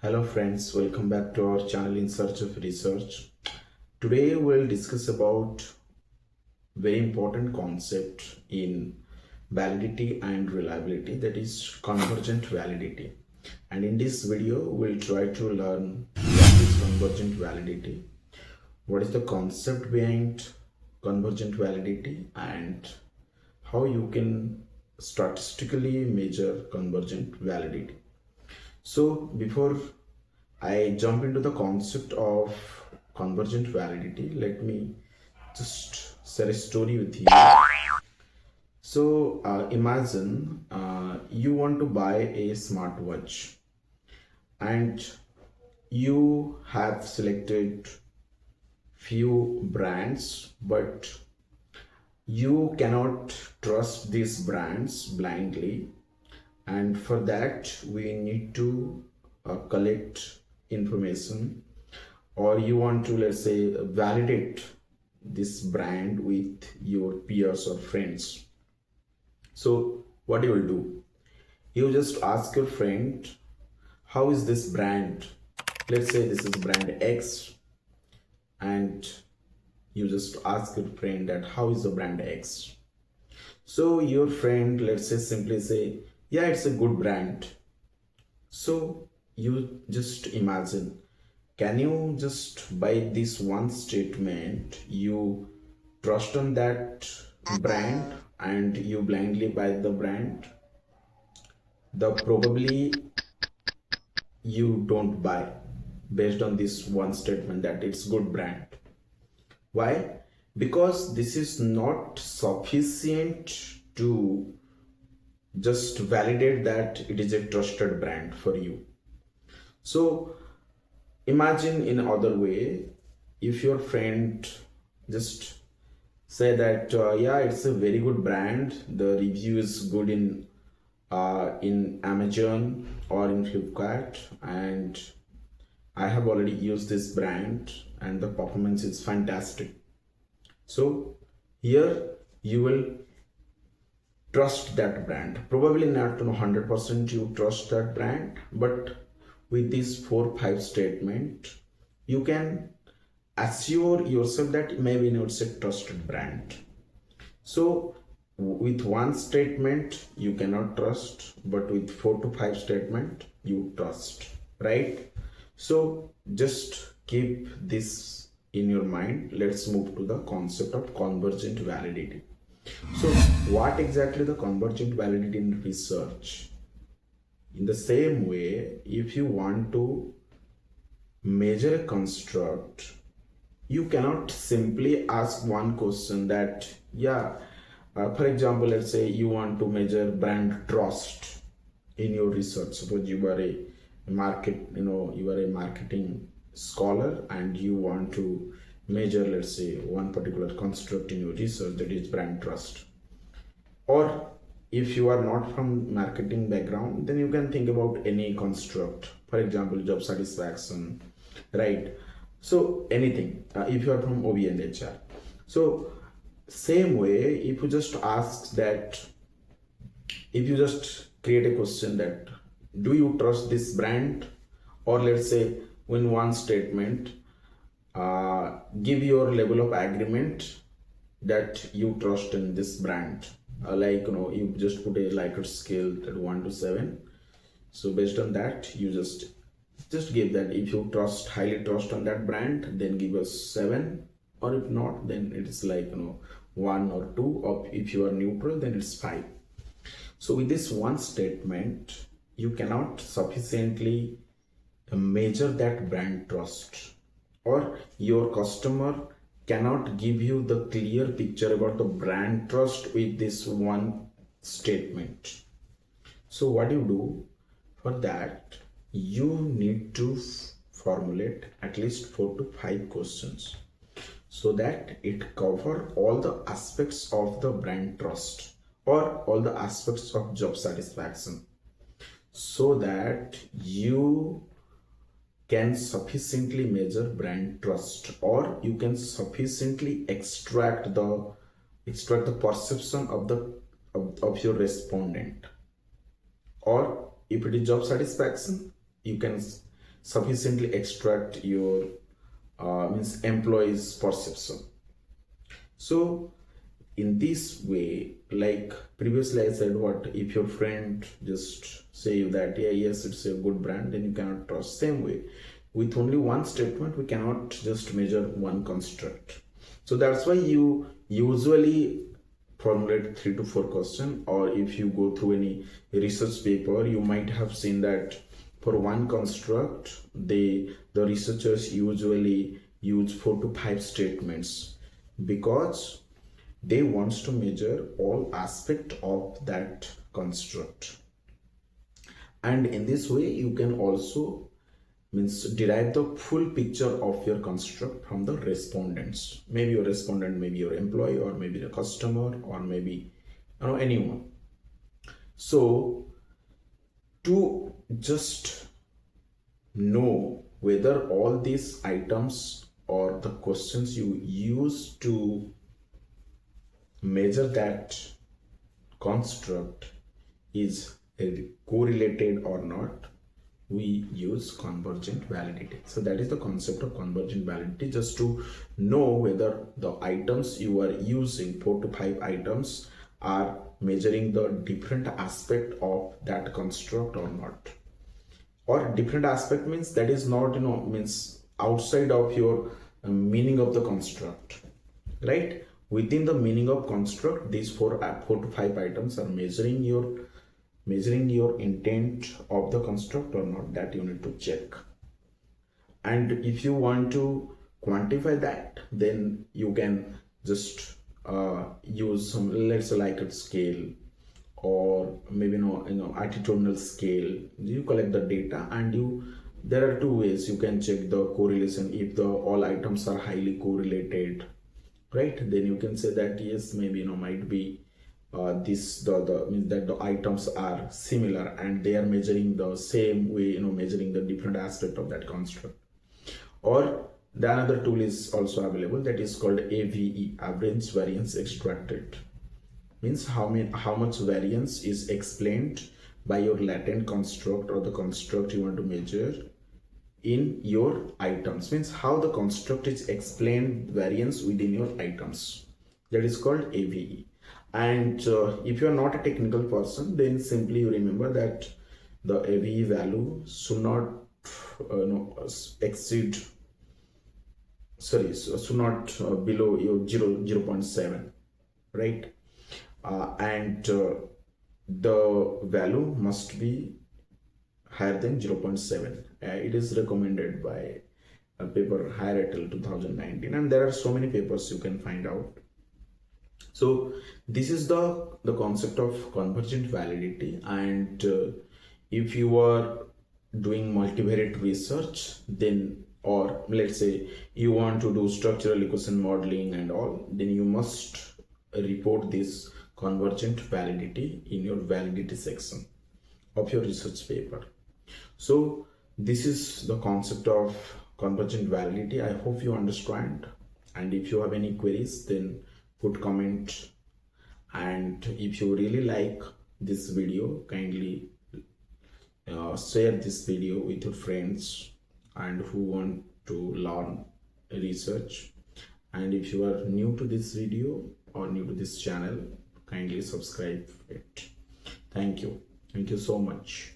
Hello friends, welcome back to our channel In Search of Research. Today we'll discuss about very important concept in validity and reliability, that is convergent validity. And in this video we'll try to learn what is convergent validity, what is the concept behind convergent validity, and how you can statistically measure convergent validity. So before I jump into the concept of convergent validity, let me just share a story with you. So imagine you want to buy a smartwatch and you have selected few brands, but you cannot trust these brands blindly, and for that we need to collect information, or you want to, let's say, validate this brand with your peers or friends. So what you will do, you just ask your friend, how is this brand? Let's say this is brand X, and you just ask your friend that how is the brand X. So your friend, let's say, simply say, yeah, it's a good brand. So you just imagine, can you just by this one statement you trust on that brand and you blindly buy the brand? The probably you don't buy based on this one statement that it's good brand. Why? Because this is not sufficient to just validate that it is a trusted brand for you. So imagine in other way, if your friend just say that yeah, it's a very good brand, the review is good in Amazon or in Flipkart, and I have already used this brand and the performance is fantastic. So here you will trust that brand. Probably not 100% you trust that brand, but with these 4-5 statement you can assure yourself that maybe it's a trusted brand. So with one statement you cannot trust, but with 4 to 5 statement you trust, right? So just keep this in your mind. Let's move to the concept of convergent validity. So what exactly the convergent validity in research? In the same way, if you want to measure a construct, you cannot simply ask one question that, yeah, for example, let's say you want to measure brand trust in your research. Suppose you are a you are a marketing scholar and you want to measure, let's say, one particular construct in your research, that is brand trust. Or if you are not from marketing background, then you can think about any construct, for example job satisfaction, right? So anything, if you are from OB and HR. So same way, if you just ask that, if you just create a question that, do you trust this brand? Or let's say in one statement, give your level of agreement that you trust in this brand. You just put a Likert scale at 1 to 7. So based on that, you just give that. If you highly trust on that brand, then give us 7, or if not, then it is 1 or 2, or if you are neutral, then it's 5. So with this one statement, you cannot sufficiently measure that brand trust, or your customer cannot give you the clear picture about the brand trust with this one statement. So what you do for that, you need to formulate at least 4 to 5 questions so that it cover all the aspects of the brand trust or all the aspects of job satisfaction, so that you can sufficiently measure brand trust, or you can sufficiently extract the perception of your respondent. Or if it is job satisfaction, you can sufficiently extract your means employees perception. So in this way, like previously I said, what if your friend just say you that yeah, yes, it's a good brand, then you cannot trust. Same way, with only one statement we cannot just measure one construct. So that's why you usually formulate 3 to 4 questions, or if you go through any research paper, you might have seen that for one construct the researchers usually use 4 to 5 statements, because they wants to measure all aspect of that construct. And in this way you can also means derive the full picture of your construct from the respondents. Maybe your respondent, maybe your employee, or maybe the customer, or maybe anyone. So to just know whether all these items or the questions you use to measure that construct is correlated or not, we use convergent validity. So that is the concept of convergent validity, just to know whether the items you are using, 4 to 5 items, are measuring the different aspect of that construct or not. Or different aspect means that is not means outside of your meaning of the construct, right? Within the meaning of construct, these 4 to 5 items are measuring your intent of the construct or not, that you need to check. And if you want to quantify that, then you can just use some, let's say, like a scale, or maybe attitudinal scale. You collect the data, and there are 2 ways you can check the correlation. If the all items are highly correlated, right, then you can say that yes, maybe might be this the means that the items are similar and they are measuring the same way, measuring the different aspect of that construct. Or the another tool is also available, that is called AVE, average variance extracted. Means how much variance is explained by your latent construct or the construct you want to measure in your items. Means how the construct is explained variance within your items, that is called AVE. And if you are not a technical person, then simply you remember that the AVE value should not exceed, should not below your 0.7, right? And the value must be higher than 0.7. It is recommended by a paper Higher till 2019, and there are so many papers you can find out. So this is the concept of convergent validity. And if you are doing multivariate research, then, or let's say you want to do structural equation modeling and all, then you must report this convergent validity in your validity section of your research paper. So this is the concept of convergent validity. I hope you understand, and if you have any queries, then put comment. And if you really like this video, kindly share this video with your friends and who want to learn research. And if you are new to this video or new to this channel, kindly subscribe it. Thank you so much.